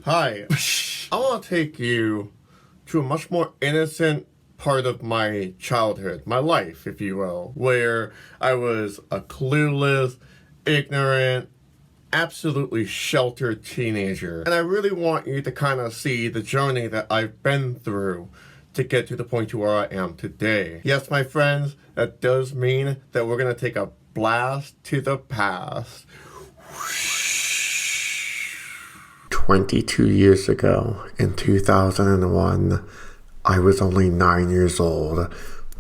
Hi. I want to take you to a much more innocent part of my childhood, my life, if you will, where I was a clueless, ignorant, absolutely sheltered teenager. And I really want you to kind of see the journey that I've been through to get to the point to where I am today. Yes, my friends, that does mean that we're going to take a blast to the past. 22 years ago, in 2001, I was only 9 years old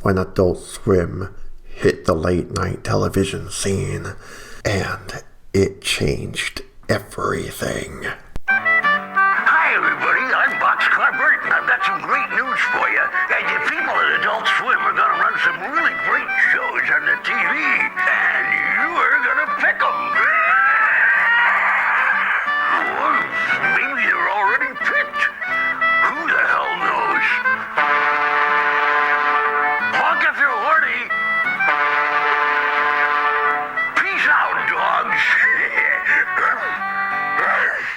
when Adult Swim hit the late night television scene, and it changed everything. Hi everybody, I'm Box Carpert, and I've got some great news for you. The people at Adult Swim are going to run some really great shows on the TV, and you are going to pick them. Maybe you're already picked. Who the hell knows? Honk if you're horny. Peace out, dogs.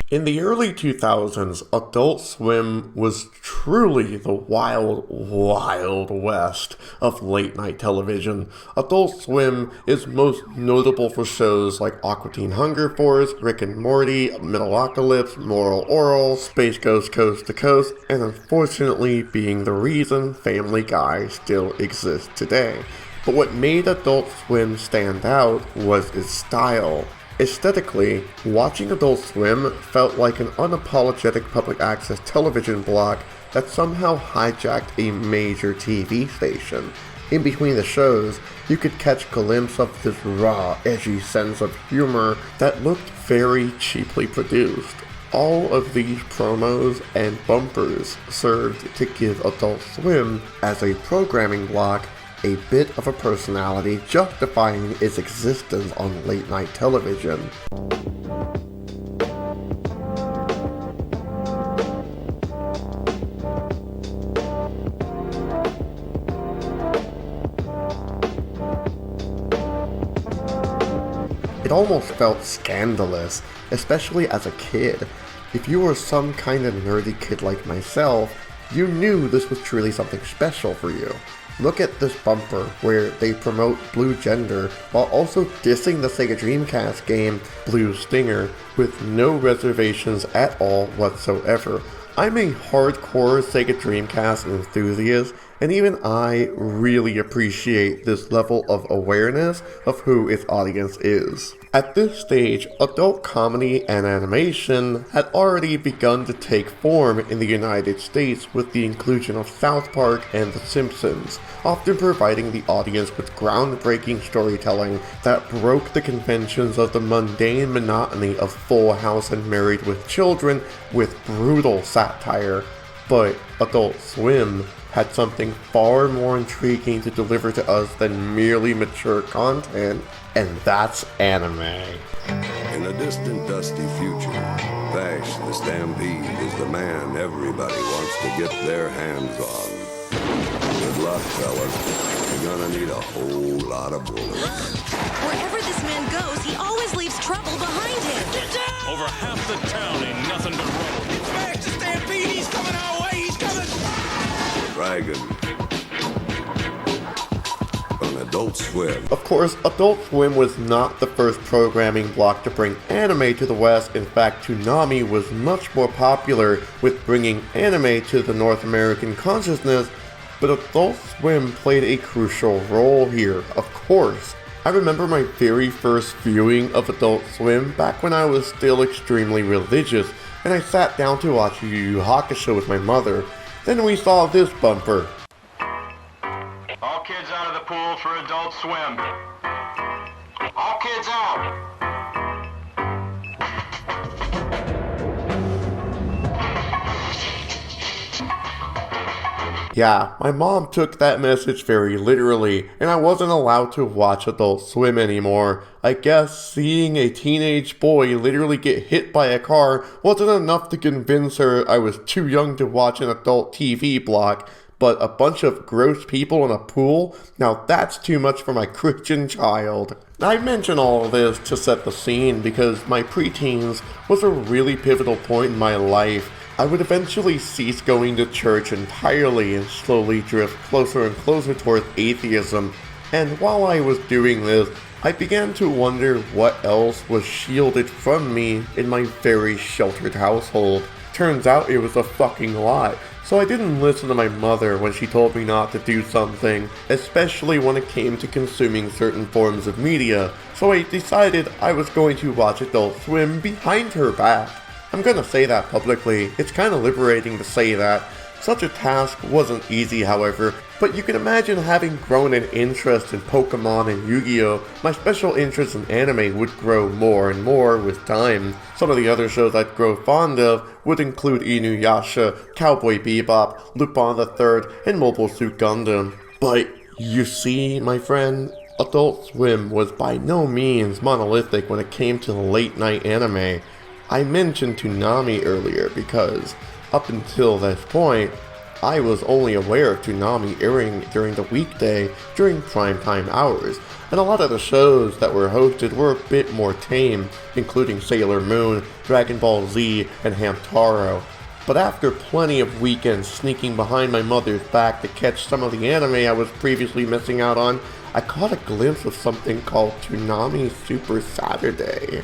In the early 2000s, Adult Swim was truly the wild, wild west of late-night television. Adult Swim is most notable for shows like Aqua Teen Hunger Force, Rick and Morty, Metalocalypse, Moral Oral, Space Ghost Coast to Coast, and unfortunately being the reason Family Guy still exists today. But what made Adult Swim stand out was its style. Aesthetically, watching Adult Swim felt like an unapologetic public access television block that somehow hijacked a major TV station. In between the shows, you could catch a glimpse of this raw, edgy sense of humor that looked very cheaply produced. All of these promos and bumpers served to give Adult Swim, as a programming block, a bit of a personality, justifying its existence on late-night television. It almost felt scandalous, especially as a kid. If you were some kind of nerdy kid like myself, you knew this was truly something special for you. Look at this bumper where they promote blue gender while also dissing the Sega Dreamcast game Blue Stinger with no reservations at all whatsoever. I'm a hardcore Sega Dreamcast enthusiast, and even I really appreciate this level of awareness of who its audience is. At this stage, adult comedy and animation had already begun to take form in the United States with the inclusion of South Park and The Simpsons, often providing the audience with groundbreaking storytelling that broke the conventions of the mundane monotony of Full House and Married with Children with brutal satire. But Adult Swim had something far more intriguing to deliver to us than merely mature content, and that's anime. In a distant, dusty future, Vash the Stampede is the man everybody wants to get their hands on. Good luck, fellas. You're gonna need a whole lot of bullets. Wherever this man goes, he always leaves trouble behind him. Get down! Over half the town ain't nothing but rubble. It's Vash the Stampede. He's coming our way. He's coming. Dragon. On Adult Swim. Of course, Adult Swim was not the first programming block to bring anime to the West. In fact, Toonami was much more popular with bringing anime to the North American consciousness, but Adult Swim played a crucial role here, of course. I remember my very first viewing of Adult Swim back when I was still extremely religious, and I sat down to watch YuYu Hakusho with my mother. Then we saw this bumper. All kids out of the pool for Adult Swim. All kids out. Yeah, my mom took that message very literally, and I wasn't allowed to watch Adult Swim anymore. I guess seeing a teenage boy literally get hit by a car wasn't enough to convince her I was too young to watch an adult TV block, but a bunch of gross people in a pool? Now that's too much for my Christian child. I mention all of this to set the scene because my preteens was a really pivotal point in my life. I would eventually cease going to church entirely and slowly drift closer and closer towards atheism, and while I was doing this, I began to wonder what else was shielded from me in my very sheltered household. Turns out it was a fucking lot, so I didn't listen to my mother when she told me not to do something, especially when it came to consuming certain forms of media, so I decided I was going to watch Adult Swim behind her back. I'm gonna say that publicly. It's kinda liberating to say that. Such a task wasn't easy, however, but you can imagine having grown an interest in Pokemon and Yu-Gi-Oh! My special interest in anime would grow more and more with time. Some of the other shows I'd grow fond of would include Inuyasha, Cowboy Bebop, Lupin the Third, and Mobile Suit Gundam. But you see, my friend, Adult Swim was by no means monolithic when it came to late night anime. I mentioned Toonami earlier because, up until this point, I was only aware of Toonami airing during the weekday during primetime hours, and a lot of the shows that were hosted were a bit more tame, including Sailor Moon, Dragon Ball Z, and Hamtaro. But after plenty of weekends sneaking behind my mother's back to catch some of the anime I was previously missing out on, I caught a glimpse of something called Toonami Super Saturday.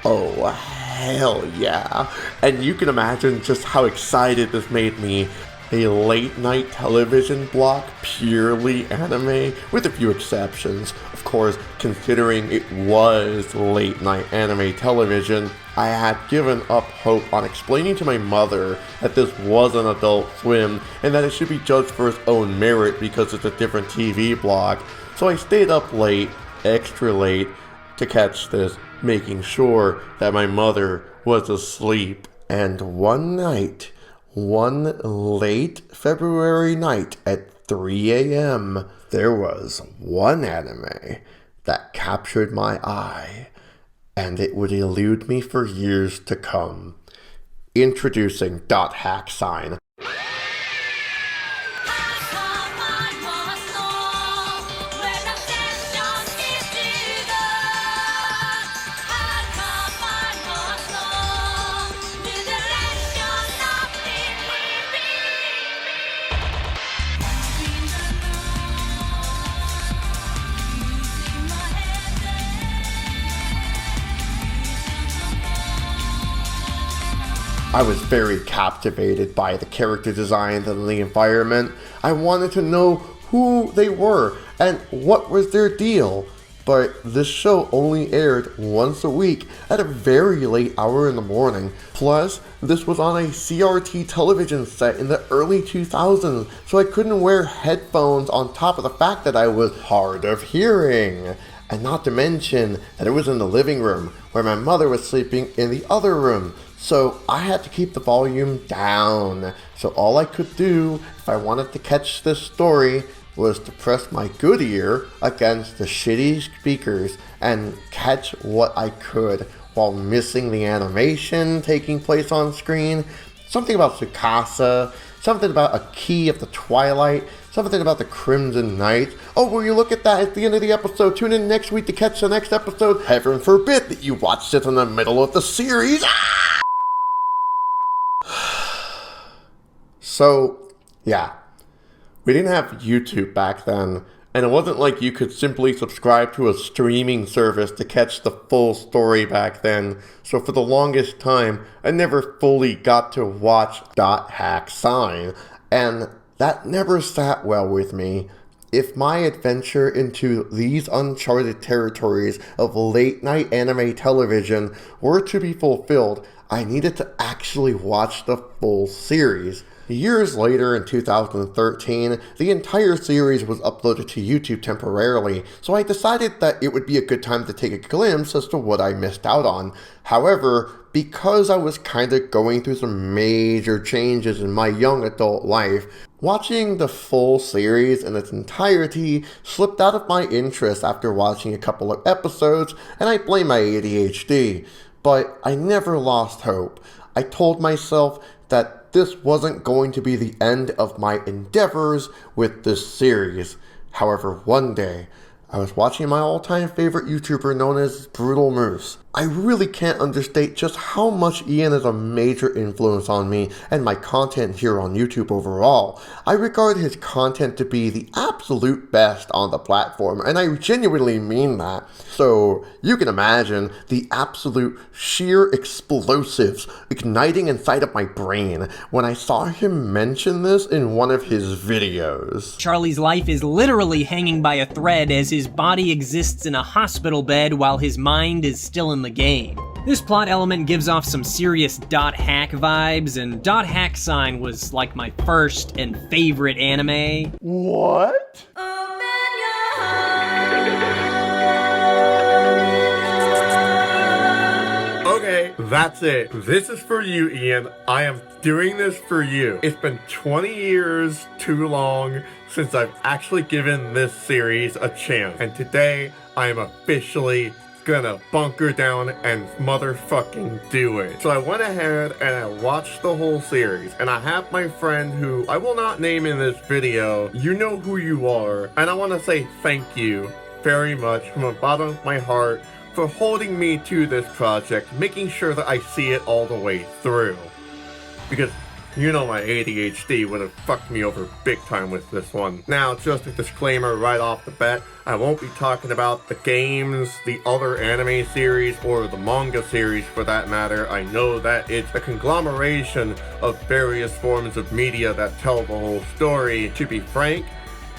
Oh, hell yeah. And you can imagine just how excited this made me. A late night television block purely anime, with a few exceptions. Of course, considering it was late night anime television, I had given up hope on explaining to my mother that this was an Adult Swim and that it should be judged for its own merit because it's a different TV block. So I stayed up late, extra late, to catch this, making sure that my mother was asleep. And one night, one late February night at 3 a.m., there was one anime that captured my eye, and it would elude me for years to come. Introducing .hack sign. I was very captivated by the character designs and the environment. I wanted to know who they were and what was their deal. But this show only aired once a week at a very late hour in the morning. Plus, this was on a CRT television set in the early 2000s, so I couldn't wear headphones on top of the fact that I was hard of hearing. And not to mention that it was in the living room, where my mother was sleeping in the other room. So I had to keep the volume down. So all I could do, if I wanted to catch this story, was to press my good ear against the shitty speakers and catch what I could while missing the animation taking place on screen. Something about Tsukasa, something about a key of the Twilight, something about the Crimson Knight. Oh, will you look at that at the end of the episode? Tune in next week to catch the next episode. Heaven forbid that you watched it in the middle of the series. So, yeah, we didn't have YouTube back then, and it wasn't like you could simply subscribe to a streaming service to catch the full story back then, so for the longest time, I never fully got to watch .hack sign, and that never sat well with me. If my adventure into these uncharted territories of late-night anime television were to be fulfilled, I needed to actually watch the full series. Years later, in 2013, the entire series was uploaded to YouTube temporarily, so I decided that it would be a good time to take a glimpse as to what I missed out on. However, because I was kinda going through some major changes in my young adult life, watching the full series in its entirety slipped out of my interest after watching a couple of episodes, and I blame my ADHD. But I never lost hope. I told myself that this wasn't going to be the end of my endeavors with this series. However, one day, I was watching my all-time favorite YouTuber known as Brutalmoose. I really can't understate just how much Ian is a major influence on me and my content here on YouTube overall. I regard his content to be the absolute best on the platform, and I genuinely mean that. So, you can imagine the absolute sheer explosives igniting inside of my brain when I saw him mention this in one of his videos. Charlie's life is literally hanging by a thread as his body exists in a hospital bed while his mind is still in the game. This plot element gives off some serious .hack vibes, and .hack sign was like my first and favorite anime. What? Okay, that's it. This is for you, Ian. I am doing this for you. It's been 20 years too long since I've actually given this series a chance. And today, I am officially gonna bunker down and motherfucking do it. So I went ahead and I watched the whole series, and I have my friend who I will not name in this video. You know who you are, and I want to say thank you very much from the bottom of my heart for holding me to this project, making sure that I see it all the way through. Because you know my ADHD would have fucked me over big time with this one. Now, just a disclaimer right off the bat, I won't be talking about the games, the other anime series, or the manga series for that matter. I know that it's a conglomeration of various forms of media that tell the whole story. To be frank,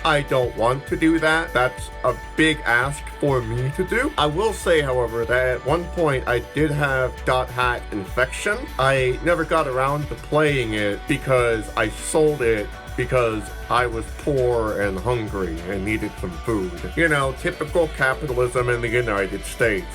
I don't want to do that. That's a big ask for me to do. I will say, however, that at one point I did have .hack infection. I never got around to playing it because I sold it because I was poor and hungry and needed some food. You know, typical capitalism in the United States.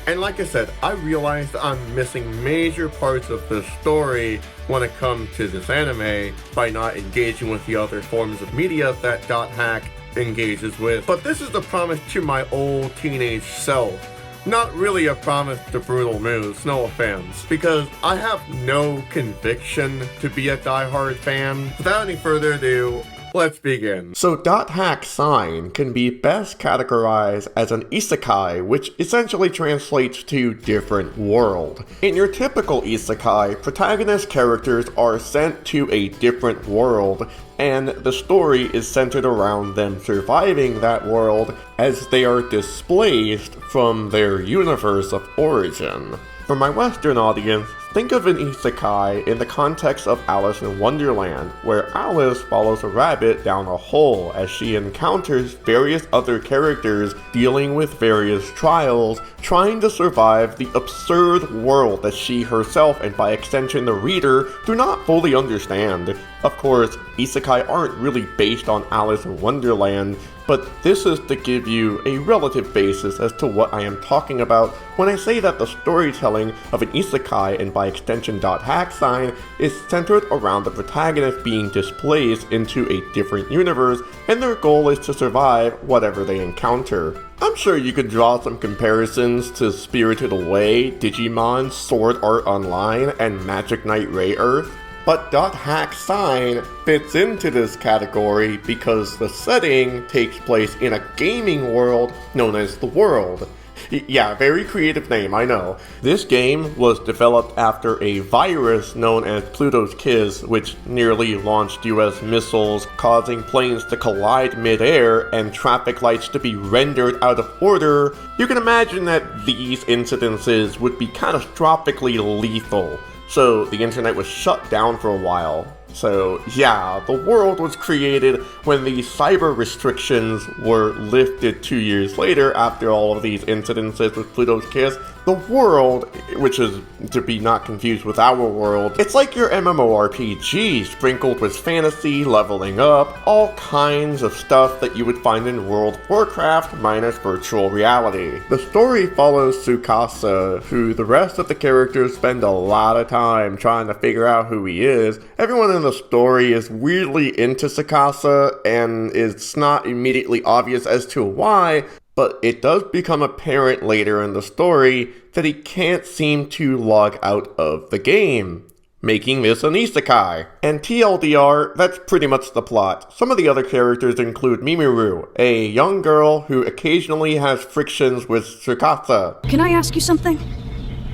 And like I said, I realized I'm missing major parts of the story when it comes to this anime by not engaging with the other forms of media that .hack engages with. But this is the promise to my old teenage self. Not really a promise to Brutalmoose, no offense, because I have no conviction to be a diehard fan. Without any further ado, let's begin. So .hack sign can be best categorized as an isekai, which essentially translates to different world. In your typical isekai, protagonist characters are sent to a different world, and the story is centered around them surviving that world as they are displaced from their universe of origin. For my Western audience, think of an isekai in the context of Alice in Wonderland, where Alice follows a rabbit down a hole as she encounters various other characters dealing with various trials, trying to survive the absurd world that she herself, and by extension the reader, do not fully understand. Of course, isekai aren't really based on Alice in Wonderland, but this is to give you a relative basis as to what I am talking about when I say that the storytelling of an isekai, and by extension .hack sign, is centered around the protagonist being displaced into a different universe, and their goal is to survive whatever they encounter. I'm sure you could draw some comparisons to Spirited Away, Digimon, Sword Art Online, and Magic Knight Rayearth. But .hack sign fits into this category because the setting takes place in a gaming world known as The World. Yeah, very creative name, I know. This game was developed after a virus known as Pluto's Kiss, which nearly launched US missiles, causing planes to collide mid-air and traffic lights to be rendered out of order. You can imagine that these incidences would be catastrophically lethal. So the internet was shut down for a while. So yeah, the world was created when the cyber restrictions were lifted 2 years later after all of these incidences with Pluto's Kiss. The world, which is to be not confused with our world, it's like your MMORPG sprinkled with fantasy, leveling up, all kinds of stuff that you would find in World of Warcraft minus virtual reality. The story follows Tsukasa, who the rest of the characters spend a lot of time trying to figure out who he is. Everyone in the story is weirdly into Tsukasa, and it's not immediately obvious as to why, but it does become apparent later in the story that he can't seem to log out of the game. making this an isekai. And TLDR, that's pretty much the plot. Some of the other characters include Mimiru, a young girl who occasionally has frictions with Tsukasa. Can I ask you something?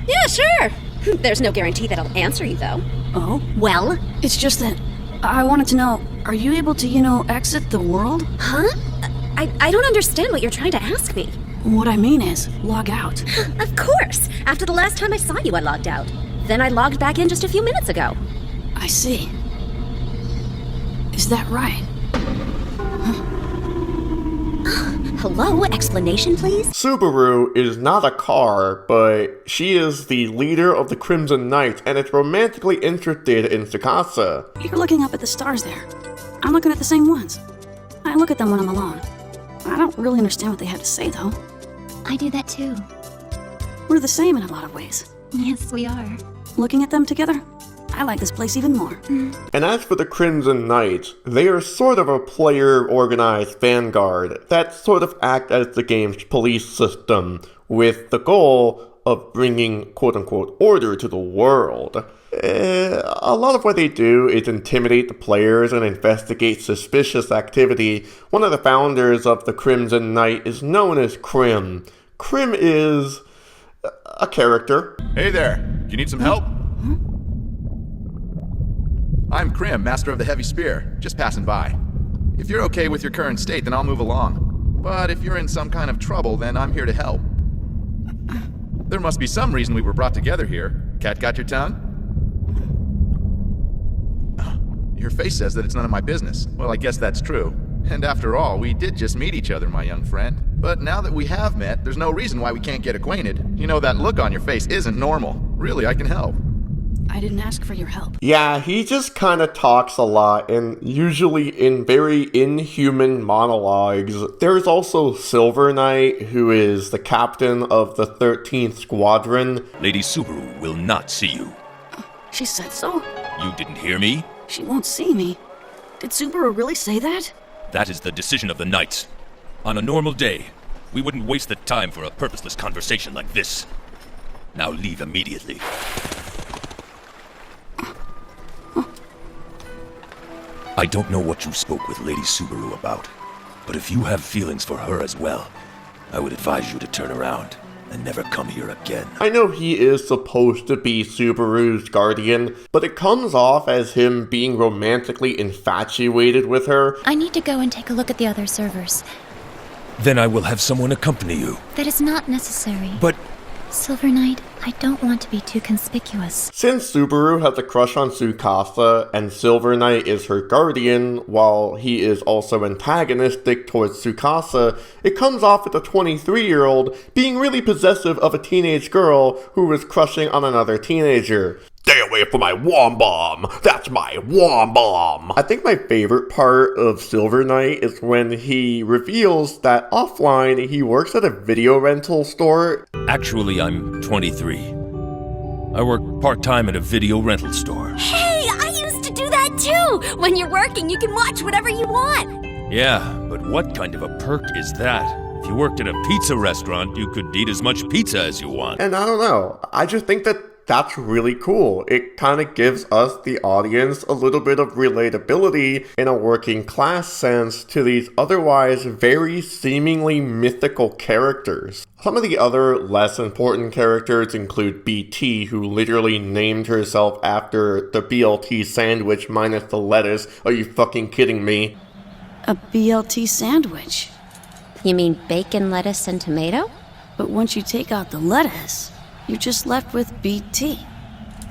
Yeah, sure. There's no guarantee that I'll answer you, though. Oh? Well? It's just that I wanted to know, are you able to, exit the world? Huh? I don't understand what you're trying to ask me. What I mean is, log out. Of course! After the last time I saw you, I logged out. Then I logged back in just a few minutes ago. I see. Is that right? Hello? Explanation, please? Subaru is not a car, but she is the leader of the Crimson Knights and is romantically interested in Tsukasa. You're looking up at the stars there. I'm looking at the same ones. I look at them when I'm alone. I don't really understand what they have to say, though. I do that too. We're the same in a lot of ways. Yes, we are. Looking at them together, I like this place even more. And as for the Crimson Knights, they are sort of a player-organized vanguard that sort of act as the game's police system, with the goal of bringing quote-unquote order to the world. A lot of what they do is intimidate the players and investigate suspicious activity. One of the founders of the Crimson Knight is known as Krim. Krim is a character. Hey there, you need some help? I'm Krim, Master of the Heavy Spear, just passing by. If you're okay with your current state, then I'll move along. But if you're in some kind of trouble, then I'm here to help. There must be some reason we were brought together here. Cat got your tongue? Your face says that it's none of my business. Well, I guess that's true. And after all, we did just meet each other, my young friend. But now that we have met, there's no reason why we can't get acquainted. You know, that look on your face isn't normal. Really, I can help. I didn't ask for your help. Yeah, he just kind of talks a lot, and usually in very inhuman monologues. There's also Silver Knight, who is the captain of the 13th Squadron. Lady Subaru will not see you. She said so? You didn't hear me? She won't see me. Did Subaru really say that? That is the decision of the Knights. On a normal day, we wouldn't waste the time for a purposeless conversation like this. Now leave immediately. I don't know what you spoke with Lady Subaru about, but if you have feelings for her as well, I would advise you to turn around and never come here again. I know he is supposed to be Subaru's guardian, but it comes off as him being romantically infatuated with her. I need to go and take a look at the other servers. Then I will have someone accompany you. That is not necessary. But... Silver Knight, I don't want to be too conspicuous. Since Subaru has a crush on Tsukasa, and Silver Knight is her guardian, while he is also antagonistic towards Tsukasa, it comes off as a 23-year-old being really possessive of a teenage girl who is crushing on another teenager. Stay away from my wom-bomb! That's my wom-bomb! I think my favorite part of Silver Knight is when he reveals that offline he works at a video rental store. Actually, I'm 23. I work part-time at a video rental store. Hey, I used to do that too! When you're working, you can watch whatever you want! Yeah, but what kind of a perk is that? If you worked at a pizza restaurant, you could eat as much pizza as you want. And I don't know, I just think that's really cool. It kind of gives us, the audience, a little bit of relatability in a working class sense to these otherwise very seemingly mythical characters. Some of the other less important characters include BT, who literally named herself after the BLT sandwich minus the lettuce. Are you fucking kidding me? A BLT sandwich? You mean bacon, lettuce, and tomato? But once you take out the lettuce, you're just left with BT.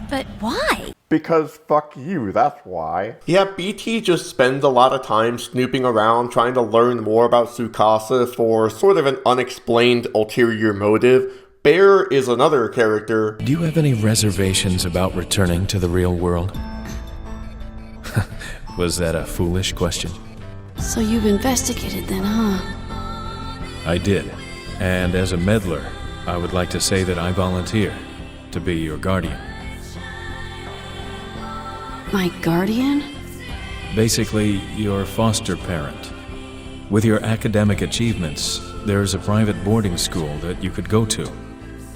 But why? Because fuck you, that's why. Yeah, BT just spends a lot of time snooping around trying to learn more about Tsukasa for sort of an unexplained ulterior motive. Bear is another character. Do you have any reservations about returning to the real world? Was that a foolish question? So you've investigated then, huh? I did. And as a meddler, I would like to say that I volunteer to be your guardian. My guardian? Basically, your foster parent. With your academic achievements, there's a private boarding school that you could go to.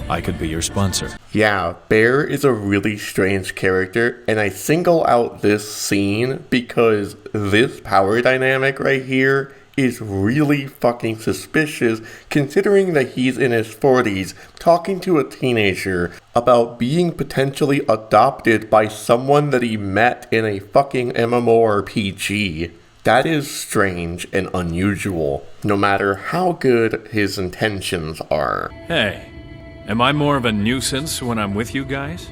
I could be your sponsor. Yeah, Bear is a really strange character, and I single out this scene because this power dynamic right here is really fucking suspicious, considering that he's in his 40s talking to a teenager about being potentially adopted by someone that he met in a fucking MMORPG. That is strange and unusual, no matter how good his intentions are. Hey. Am I more of a nuisance when I'm with you guys?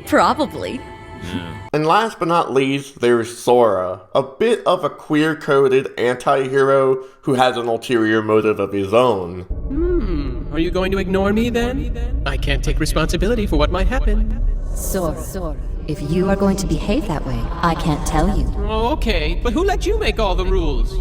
Probably. Yeah. And last but not least, there's Sora, a bit of a queer-coded anti-hero who has an ulterior motive of his own. Are you going to ignore me then? I can't take responsibility for what might happen. Sora, if you are going to behave that way, I can't tell you. Oh, okay, but who let you make all the rules?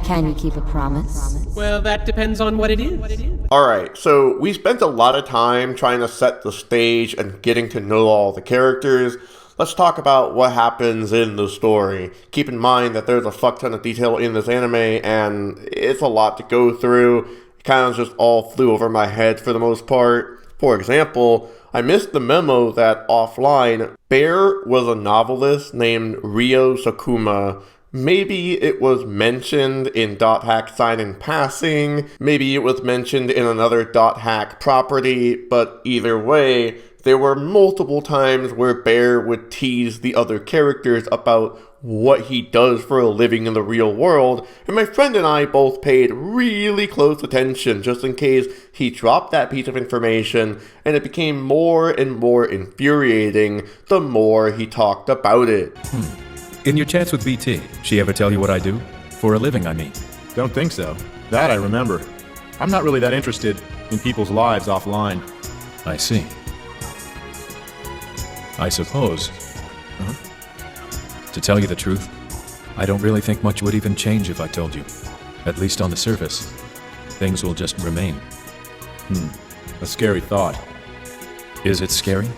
Can you keep a promise? Well, that depends on what it is. Alright, so we spent a lot of time trying to set the stage and getting to know all the characters. Let's talk about what happens in the story. Keep in mind that there's a fuck ton of detail in this anime, and it's a lot to go through. It kind of just all flew over my head for the most part. For example, I missed the memo that offline, Bear was a novelist named Ryo Sakuma. Maybe it was mentioned in .hack sign in passing, maybe it was mentioned in another .hack property, but either way, there were multiple times where Bear would tease the other characters about what he does for a living in the real world, and my friend and I both paid really close attention just in case he dropped that piece of information, and it became more and more infuriating the more he talked about it. In your chats with BT, she ever tell you what I do? For a living, I mean. Don't think so. That I remember. I'm not really that interested in people's lives offline. I see. I suppose. To tell you the truth, I don't really think much would even change if I told you. At least on the surface. Things will just remain. A scary thought. Is it scary?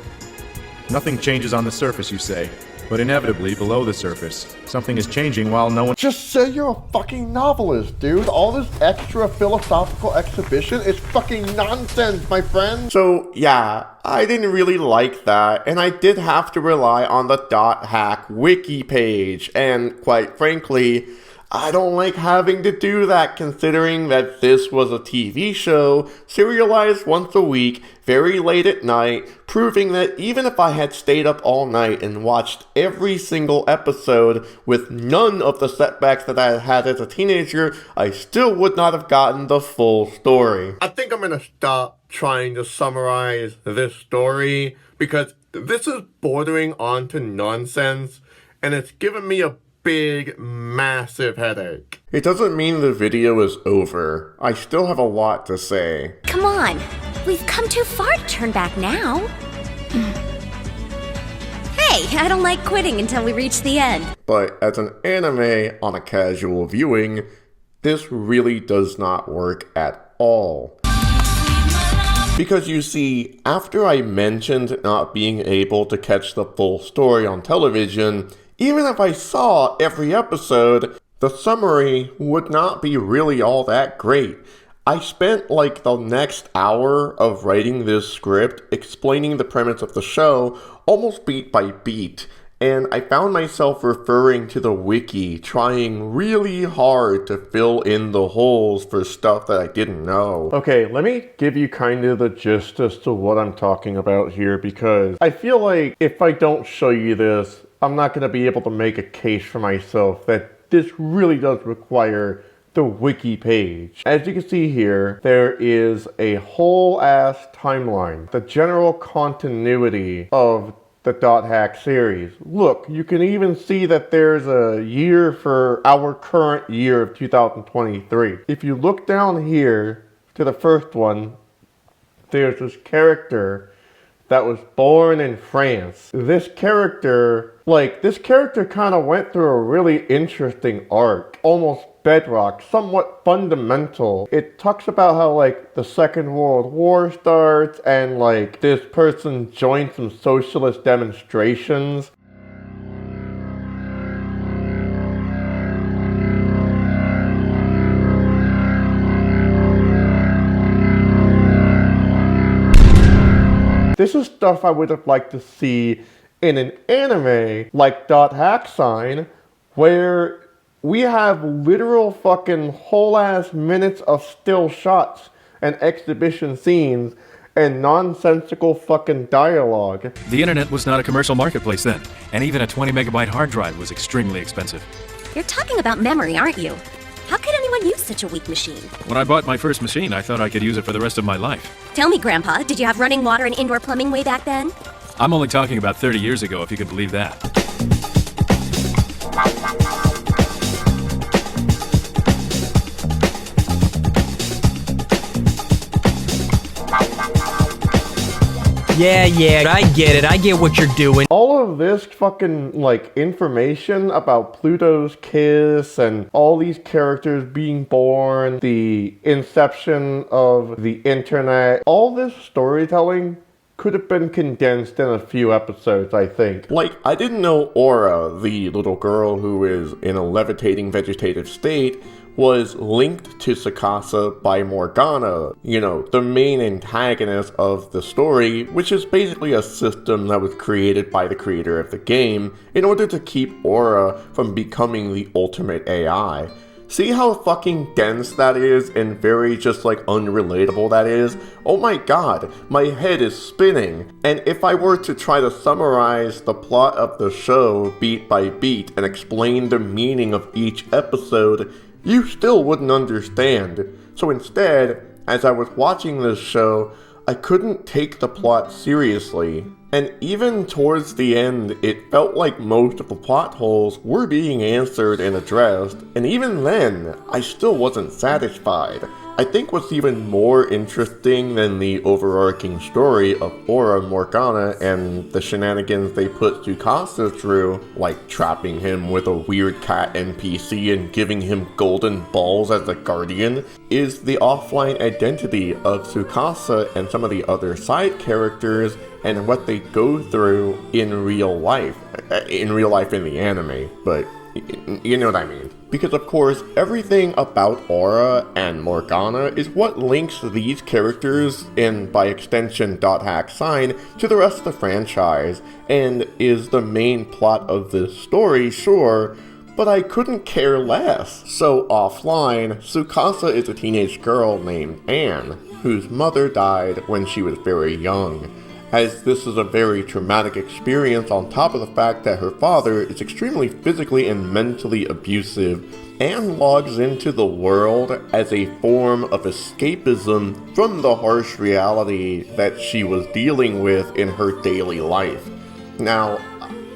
Nothing changes on the surface, you say. But inevitably, below the surface, something is changing while no one— Just say you're a fucking novelist, dude. All this extra philosophical exhibition is fucking nonsense, my friend. So, yeah, I didn't really like that, and I did have to rely on the .hack wiki page, and quite frankly, I don't like having to do that considering that this was a TV show, serialized once a week, very late at night, proving that even if I had stayed up all night and watched every single episode with none of the setbacks that I had as a teenager, I still would not have gotten the full story. I think I'm gonna stop trying to summarize this story because this is bordering onto nonsense, and it's given me a big, massive headache. It doesn't mean the video is over. I still have a lot to say. Come on. We've come too far to turn back now. Hey, I don't like quitting until we reach the end. But as an anime on a casual viewing, this really does not work at all. Because you see, after I mentioned not being able to catch the full story on television, even if I saw every episode, the summary would not be really all that great. I spent like the next hour of writing this script explaining the premise of the show almost beat by beat, and I found myself referring to the wiki, trying really hard to fill in the holes for stuff that I didn't know. Okay, let me give you kind of the gist as to what I'm talking about here, because I feel like if I don't show you this, I'm not going to be able to make a case for myself that this really does require the wiki page. As you can see here, there is a whole ass timeline, the general continuity of the .hack series. Look, you can even see that there's a year for our current year of 2023. If you look down here to the first one, there's this character that was born in France. This character kind of went through a really interesting arc, almost bedrock, somewhat fundamental. It talks about how like the Second World War starts and like this person joined some socialist demonstrations. This is stuff I would have liked to see in an anime like .hack sign, where we have literal fucking whole ass minutes of still shots and exhibition scenes and nonsensical fucking dialogue. The internet was not a commercial marketplace then, and even a 20 megabyte hard drive was extremely expensive. You're talking about memory, aren't you? How could anyone use such a weak machine? When I bought my first machine, I thought I could use it for the rest of my life. Tell me, Grandpa, did you have running water and indoor plumbing way back then? I'm only talking about 30 years ago, if you can believe that. Yeah, I get it. I get what you're doing. All of this fucking, like, information about Pluto's kiss and all these characters being born, the inception of the internet, all this storytelling could have been condensed in a few episodes, I think. Like, I didn't know Aura, the little girl who is in a levitating vegetative state, was linked to Tsukasa by Morganna, you know, the main antagonist of the story, which is basically a system that was created by the creator of the game in order to keep Aura from becoming the ultimate AI. See how fucking dense that is and very just like unrelatable that is? Oh my god, my head is spinning. And if I were to try to summarize the plot of the show beat by beat and explain the meaning of each episode, you still wouldn't understand. So instead, as I was watching this show, I couldn't take the plot seriously. And even towards the end, it felt like most of the plot holes were being answered and addressed, and even then, I still wasn't satisfied. I think what's even more interesting than the overarching story of Aura and Morganna and the shenanigans they put Tsukasa through, like trapping him with a weird cat NPC and giving him golden balls as a guardian, is the offline identity of Tsukasa and some of the other side characters and what they go through in real life. In real life in the anime, but you know what I mean. Because of course, everything about Aura and Morganna is what links these characters, and by extension .hack sign, to the rest of the franchise, and is the main plot of this story, sure, but I couldn't care less. So offline, Tsukasa is a teenage girl named Anne, whose mother died when she was very young. As this is a very traumatic experience on top of the fact that her father is extremely physically and mentally abusive, Anne logs into the world as a form of escapism from the harsh reality that she was dealing with in her daily life. Now,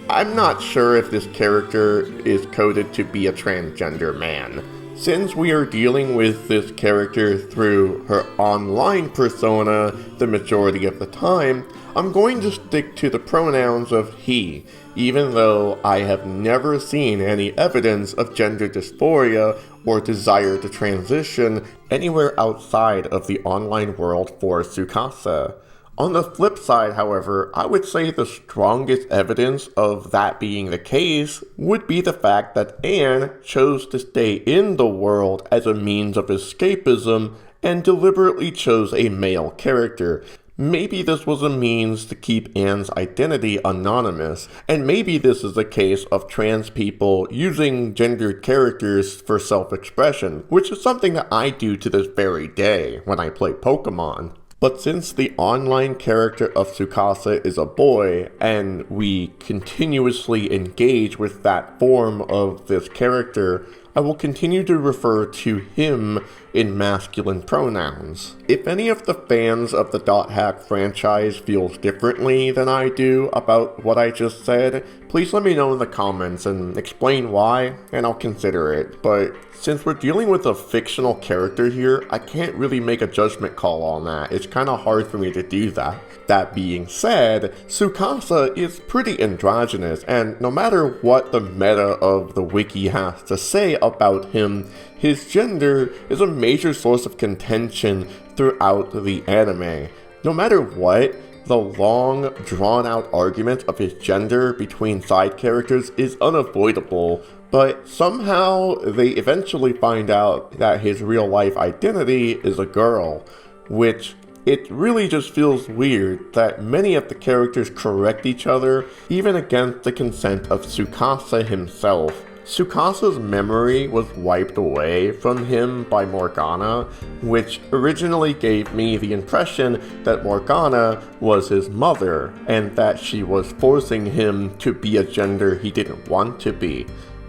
I'm not sure if this character is coded to be a transgender man. Since we are dealing with this character through her online persona the majority of the time, I'm going to stick to the pronouns of he, even though I have never seen any evidence of gender dysphoria or desire to transition anywhere outside of the online world for Tsukasa. On the flip side, however, I would say the strongest evidence of that being the case would be the fact that Anne chose to stay in the world as a means of escapism and deliberately chose a male character. Maybe this was a means to keep Anne's identity anonymous, and maybe this is a case of trans people using gendered characters for self-expression, which is something that I do to this very day when I play Pokemon. But since the online character of Tsukasa is a boy, and we continuously engage with that form of this character, I will continue to refer to him in masculine pronouns. If any of the fans of the .hack franchise feels differently than I do about what I just said, please let me know in the comments and explain why, and I'll consider it. But since we're dealing with a fictional character here, I can't really make a judgment call on that. It's kind of hard for me to do that. That being said, Tsukasa is pretty androgynous, and no matter what the meta of the wiki has to say about him, his gender is a major source of contention throughout the anime. No matter what, the long, drawn-out argument of his gender between side characters is unavoidable, but somehow they eventually find out that his real-life identity is a girl, which It really just feels weird that many of the characters correct each other, even against the consent of Tsukasa himself. Tsukasa's memory was wiped away from him by Morganna, which originally gave me the impression that Morganna was his mother, and that she was forcing him to be a gender he didn't want to be.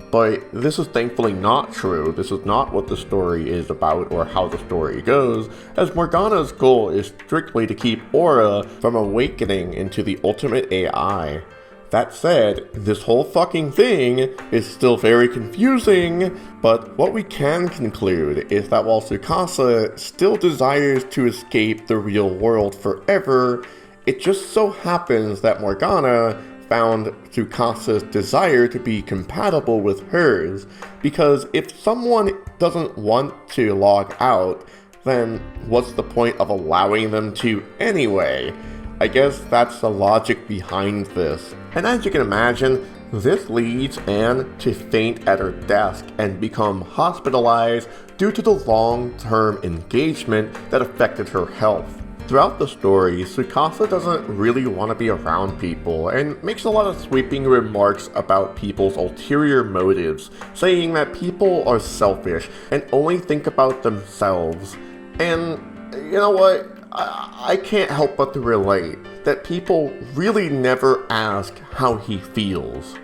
But this is thankfully not true. This is not what the story is about or how the story goes, as Morganna's goal is strictly to keep Aura from awakening into the ultimate AI. That said, this whole fucking thing is still very confusing, but what we can conclude is that while Tsukasa still desires to escape the real world forever, it just so happens that Morganna found Tsukasa's desire to be compatible with hers, because if someone doesn't want to log out, then what's the point of allowing them to anyway? I guess that's the logic behind this. And as you can imagine, this leads Anne to faint at her desk and become hospitalized due to the long-term engagement that affected her health. Throughout the story, Tsukasa doesn't really want to be around people and makes a lot of sweeping remarks about people's ulterior motives, saying that people are selfish and only think about themselves. And you know what? I can't help but to relate that people really never ask how he feels.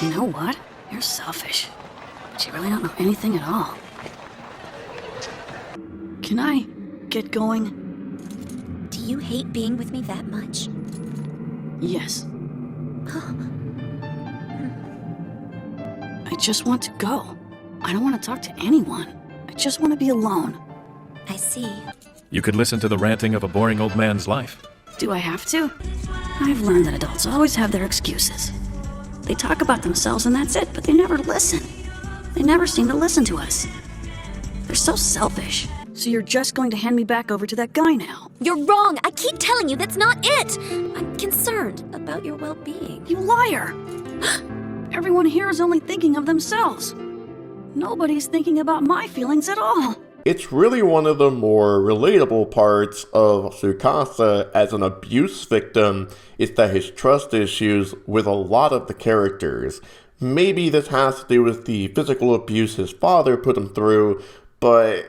You know what? You're selfish. But you really don't know anything at all. Can I get going? Do you hate being with me that much? Yes. I just want to go. I don't want to talk to anyone. I just want to be alone. I see. You could listen to the ranting of a boring old man's life. Do I have to? I've learned that adults always have their excuses. They talk about themselves and that's it, but they never listen. They never seem to listen to us. They're so selfish. So you're just going to hand me back over to that guy now? You're wrong! I keep telling you that's not it! I'm concerned about your well-being. You liar! Everyone here is only thinking of themselves. Nobody's thinking about my feelings at all. It's really one of the more relatable parts of Tsukasa as an abuse victim is that his trust issues with a lot of the characters. Maybe this has to do with the physical abuse his father put him through, but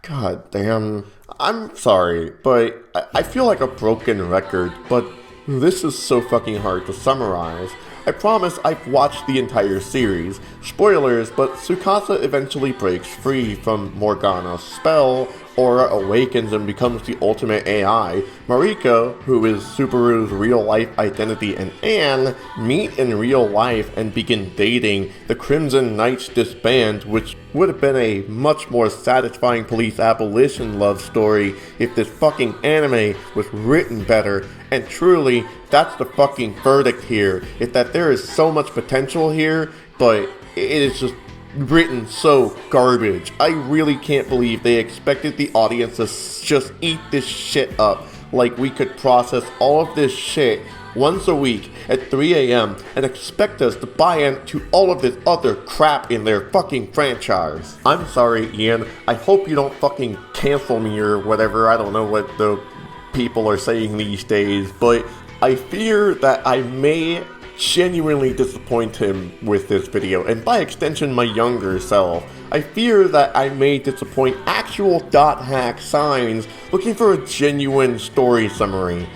god damn. I'm sorry, but I feel like a broken record, but this is so fucking hard to summarize. I promise I've watched the entire series. Spoilers, but Tsukasa eventually breaks free from Morganna's spell, Aura awakens and becomes the ultimate AI. Mariko, who is Subaru's real-life identity, and Anne meet in real life and begin dating. The Crimson Knights disband, which would have been a much more satisfying police abolition love story if this fucking anime was written better. And truly, that's the fucking verdict here, is that there is so much potential here, but it is just written so garbage. I really can't believe they expected the audience to just eat this shit up like we could process all of this shit once a week at 3 a.m. and expect us to buy into all of this other crap in their fucking franchise. I'm sorry, Ian. I hope you don't fucking cancel me or whatever. I don't know what the people are saying these days, but I fear that I may genuinely disappoint him with this video, and by extension my younger self. I fear that I may disappoint actual dot hack signs looking for a genuine story summary,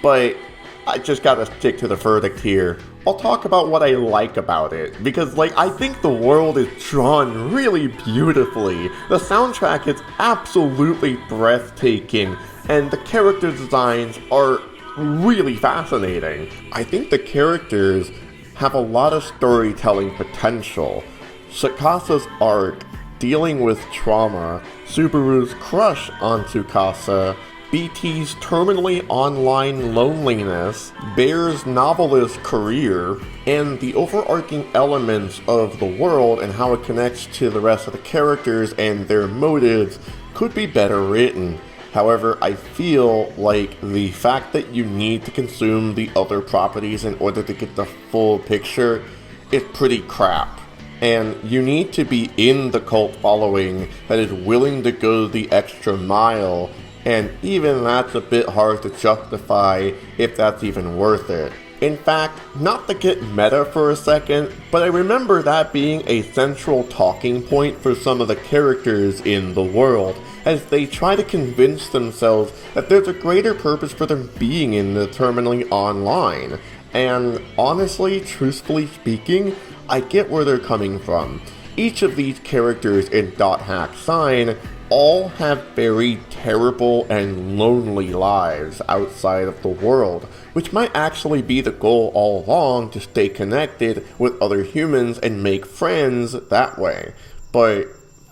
but I just gotta stick to the verdict here. I'll talk about what I like about it, because I think the world is drawn really beautifully. The soundtrack is absolutely breathtaking, and the character designs are really fascinating. I think the characters have a lot of storytelling potential. Tsukasa's arc, dealing with trauma, Subaru's crush on Tsukasa, BT's terminally online loneliness, Bear's novelist career, and the overarching elements of the world and how it connects to the rest of the characters and their motives could be better written. However, I feel like the fact that you need to consume the other properties in order to get the full picture is pretty crap. And you need to be in the cult following that is willing to go the extra mile and even that's a bit hard to justify if that's even worth it. In fact, not to get meta for a second, but I remember that being a central talking point for some of the characters in the world, as they try to convince themselves that there's a greater purpose for them being in the terminally online. And honestly, truthfully speaking, I get where they're coming from. Each of these characters in .hack Sign all have very terrible and lonely lives outside of the world, which might actually be the goal all along, to stay connected with other humans and make friends that way. But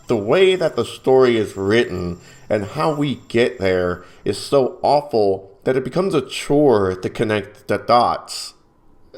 the way that the story is written and how we get there is so awful that it becomes a chore to connect the dots.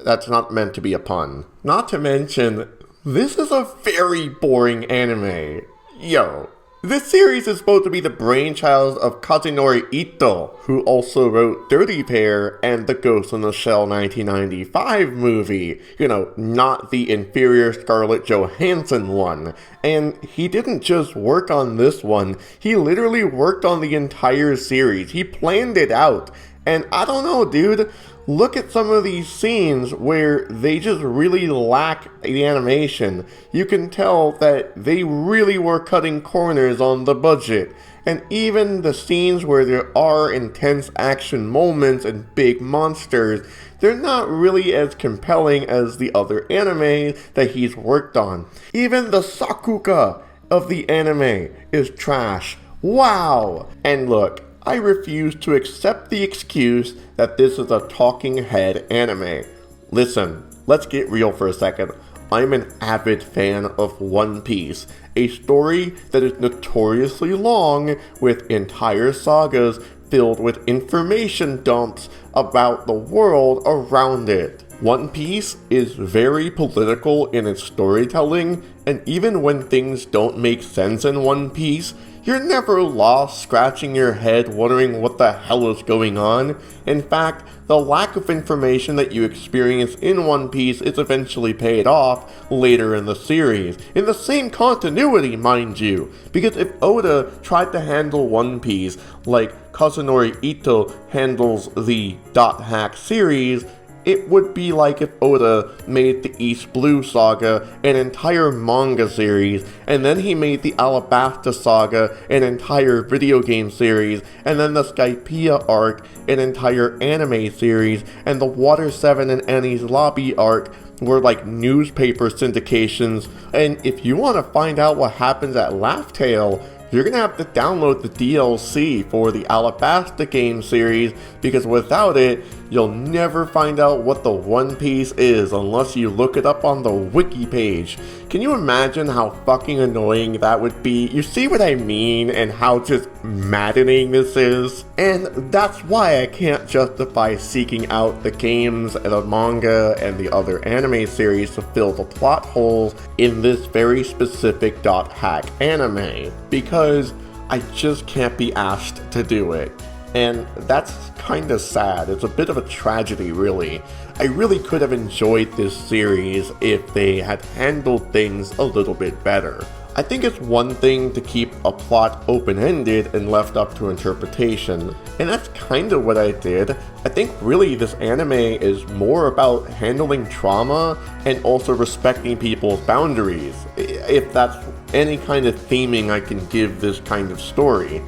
That's not meant to be a pun. Not to mention, this is a very boring anime. Yo, this series is supposed to be the brainchild of Kazunori Ito, who also wrote Dirty Pair and the Ghost in the Shell 1995 movie. You know, not the inferior Scarlett Johansson one. And he didn't just work on this one, he literally worked on the entire series. He planned it out. And I don't know, dude. Look at some of these scenes where they just really lack the animation. You can tell that they really were cutting corners on the budget. And even the scenes where there are intense action moments and big monsters, they're not really as compelling as the other anime that he's worked on. Even the Sakuga of the anime is trash. Wow! And look, I refuse to accept the excuse that this is a talking head anime. Listen, let's get real for a second. I'm an avid fan of One Piece, a story that is notoriously long with entire sagas filled with information dumps about the world around it. One Piece is very political in its storytelling, and even when things don't make sense in One Piece, you're never lost scratching your head wondering what the hell is going on. In fact, the lack of information that you experience in One Piece is eventually paid off later in the series. In the same continuity, mind you. Because if Oda tried to handle One Piece like Kazunori Ito handles the .hack series, it would be like if Oda made the East Blue Saga an entire manga series, and then he made the Alabasta Saga an entire video game series, and then the Skypiea arc an entire anime series, and the Water 7 and Annie's Lobby arc were like newspaper syndications. And if you want to find out what happens at Laugh Tale, you're gonna have to download the DLC for the Alabasta game series, because without it, you'll never find out what the One Piece is unless you look it up on the wiki page. Can you imagine how fucking annoying that would be? You see what I mean, and how just maddening this is? And that's why I can't justify seeking out the games and the manga and the other anime series to fill the plot holes in this very specific .hack anime, because I just can't be asked to do it. And that's kinda sad. It's a bit of a tragedy, really. I really could have enjoyed this series if they had handled things a little bit better. I think it's one thing to keep a plot open-ended and left up to interpretation, and that's kinda what I did. I think really this anime is more about handling trauma and also respecting people's boundaries, if that's any kind of theming I can give this kind of story.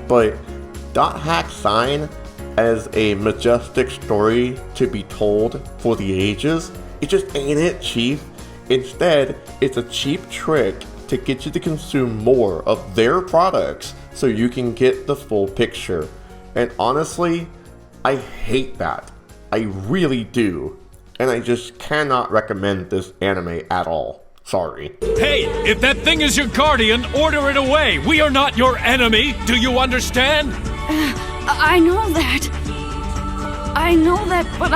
But .hack Sign as a majestic story to be told for the ages, it just ain't it, chief. Instead, it's a cheap trick to get you to consume more of their products so you can get the full picture. And honestly, I hate that. I really do. And I just cannot recommend this anime at all. Sorry. Hey, if that thing is your guardian, order it away. We are not your enemy. Do you understand? I know that. I know that, but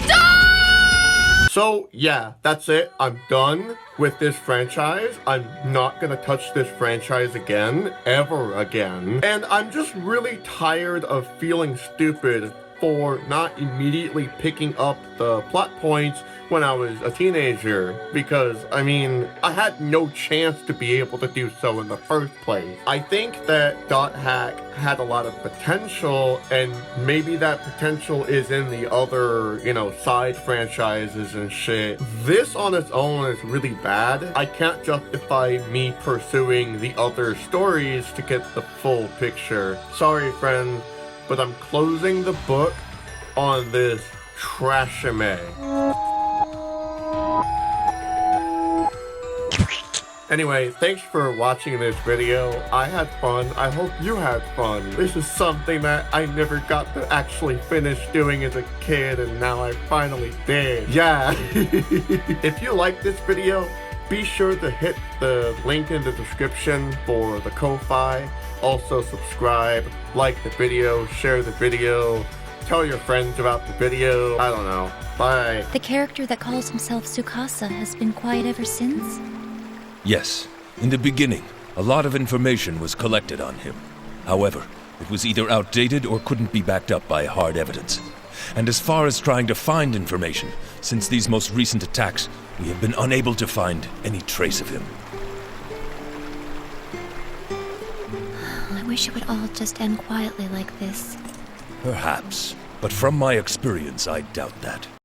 Stop! So, yeah, that's it. I'm done with this franchise. I'm not gonna touch this franchise again, ever again. And I'm just really tired of feeling stupid for not immediately picking up the plot points when I was a teenager, because, I mean, I had no chance to be able to do so in the first place. I think that Dot Hack had a lot of potential, and maybe that potential is in the other, side franchises and shit. This on its own is really bad. I can't justify me pursuing the other stories to get the full picture. Sorry, friends, but I'm closing the book on this trashime. Anyway, thanks for watching this video. I had fun. I hope you had fun. This is something that I never got to actually finish doing as a kid, and now I finally did. Yeah. If you like this video, be sure to hit the link in the description for the Ko-Fi. Also subscribe, like the video, share the video, tell your friends about the video. I don't know. Bye. The character that calls himself Tsukasa has been quiet ever since? Yes. In the beginning, a lot of information was collected on him. However, it was either outdated or couldn't be backed up by hard evidence. And as far as trying to find information, since these most recent attacks, we have been unable to find any trace of him. I wish it would all just end quietly like this. Perhaps, but from my experience, I doubt that.